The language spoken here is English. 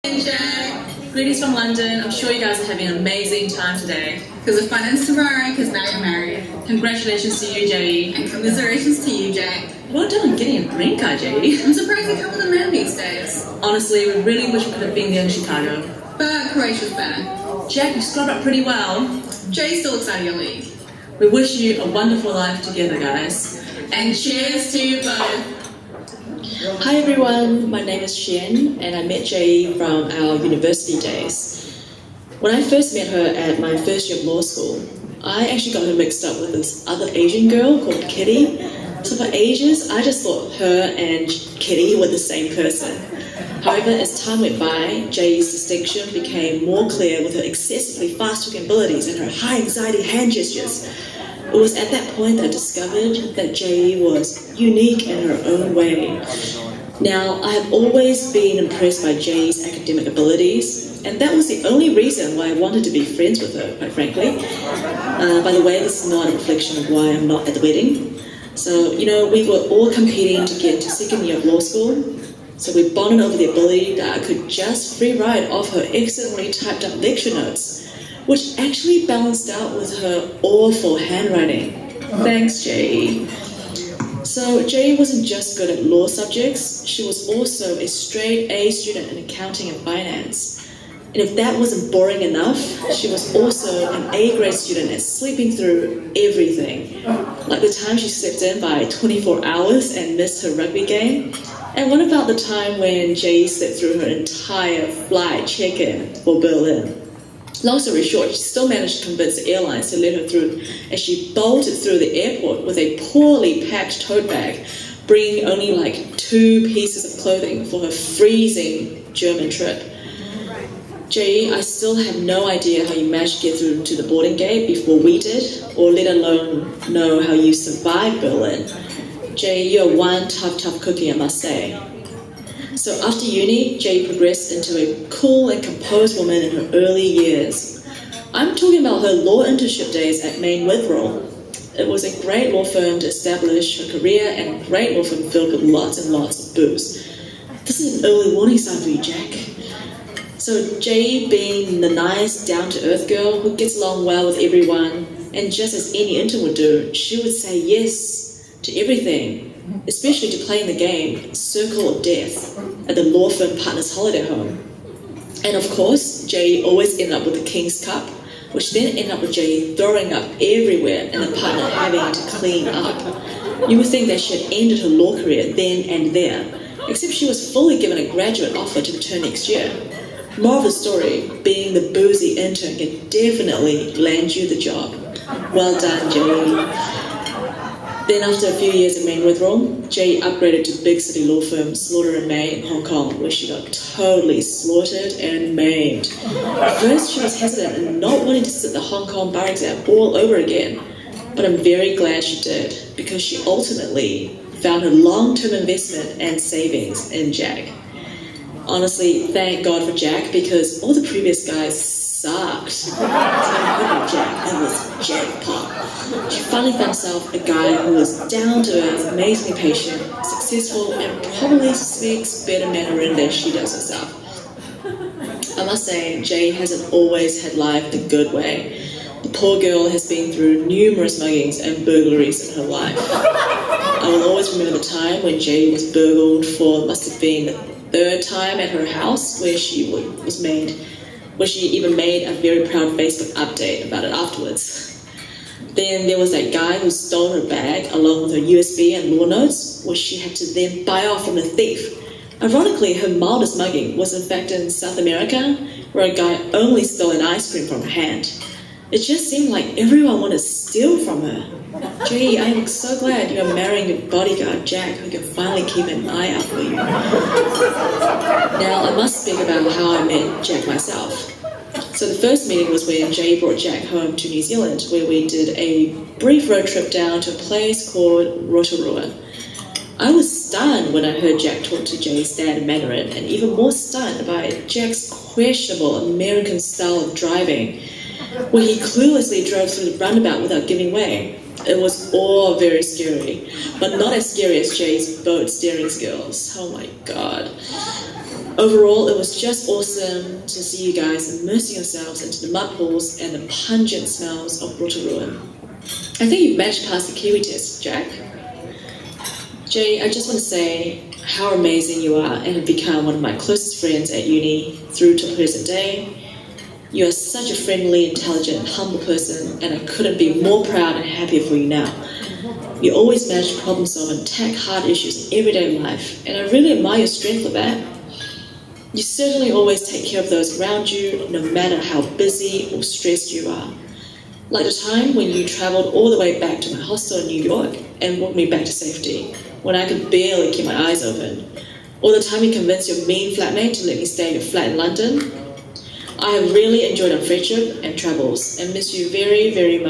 Hey Jack. Greetings from London. I'm sure you guys are having an amazing time today. Because the fun ends tomorrow, because now you're married. Congratulations to you, Jay. And commiserations to you, Jack. Well done on getting a green card, Jay. I'm surprised you come with a man these days. Honestly, we really wish we could have been there in Chicago. But Croatia's better. Jack, you scrubbed up pretty well. Jay still looks out of your league. We wish you a wonderful life together, guys. And cheers to you both. Hi everyone, my name is Shen and I met Jay from our university days. When I first met her at my first year of law school, I actually got her mixed up with this other Asian girl called Kitty. So for ages, I just thought her and Kitty were the same person. However, as time went by, Jay's distinction became more clear with her excessively fast-talking abilities and her high-anxiety hand gestures. It was at that point that I discovered that Jay was unique in her own way. Now, I have always been impressed by Jay's academic abilities, and that was the only reason why I wanted to be friends with her, quite frankly. By the way, this is not a reflection of why I'm not at the wedding. So, we were all competing to get into second year of law school, so we bonded over the ability that I could just free ride off her excellently typed up lecture notes, which actually balanced out with her awful handwriting. Thanks, Jay. So Jay wasn't just good at law subjects, she was also a straight A student in accounting and finance. And if that wasn't boring enough, she was also an A grade student at sleeping through everything. Like the time she slept in by 24 hours and missed her rugby game. And what about the time when Jay slept through her entire flight check-in for Berlin? Long story short, she still managed to convince the airlines to let her through as she bolted through the airport with a poorly packed tote bag, bringing only like 2 pieces of clothing for her freezing German trip. Jay, I still have no idea how you managed to get through to the boarding gate before we did, or let alone know how you survived Berlin. Jay, you're one tough cookie, I must say. So after uni, Jay progressed into a cool and composed woman in her early years. I'm talking about her law internship days at Maine Witherell. It was a great law firm to establish her career and a great law firm filled with lots and lots of booze. This is an early warning sign for you, Jack. So Jay, being the nice, down-to-earth girl who gets along well with everyone, and just as any intern would do, she would say yes to everything. Especially to playing the game Circle of Death at the law firm partner's holiday home. And of course, Jay always ended up with the King's Cup, which then ended up with Jay throwing up everywhere and the partner having to clean up. You would think that she had ended her law career then and there, except she was fully given a graduate offer to return next year. Moral of the story, being the boozy intern can definitely land you the job. Well done, Jay. Then after a few years at Maine Witherell, Jay upgraded to big city law firm Slaughter and May in Hong Kong, where she got totally slaughtered and maimed. At first, she was hesitant and not wanting to sit the Hong Kong bar exam all over again. But I'm very glad she did, because she ultimately found her long-term investment and savings in Jack. Honestly, thank God for Jack, because all the previous guys sucked. So Jack, it was jackpot. She finally found herself a guy who was down-to-earth, amazingly patient, successful, and probably speaks better Mandarin than she does herself. I must say, Jay hasn't always had life the good way. The poor girl has been through numerous muggings and burglaries in her life. I will always remember the time when Jay was burgled for, must have been the 3rd time at her house, where she even made a very proud Facebook update about it afterwards. Then there was that guy who stole her bag along with her USB and law notes, which she had to then buy off from the thief. Ironically, her mildest mugging was in fact in South America, where a guy only stole an ice cream from her hand. It just seemed like everyone wanted to steal from her. Gee, I am so glad you're marrying your bodyguard, Jack, who can finally keep an eye out for you. Now, I must speak about how I met Jack myself. So the first meeting was when Jay brought Jack home to New Zealand, where we did a brief road trip down to a place called Rotorua. I was stunned when I heard Jack talk to Jay's dad in Mandarin, and even more stunned by Jack's questionable American style of driving, where he cluelessly drove through the roundabout without giving way. It was all very scary, but not as scary as Jay's boat steering skills. Oh my God. Overall, it was just awesome to see you guys immersing yourselves into the mud pools and the pungent smells of Rotorua. I think you've managed to pass the Kiwi test, Jack. Jay, I just want to say how amazing you are and have become one of my closest friends at uni through to the present day. You are such a friendly, intelligent, humble person, and I couldn't be more proud and happier for you now. You always manage to problem solve and tackle hard issues in everyday life, and I really admire your strength for that. You certainly always take care of those around you, no matter how busy or stressed you are. Like the time when you travelled all the way back to my hostel in New York and walked me back to safety, when I could barely keep my eyes open. Or the time you convinced your mean flatmate to let me stay in your flat in London. I have really enjoyed our friendship and travels and miss you very, very much.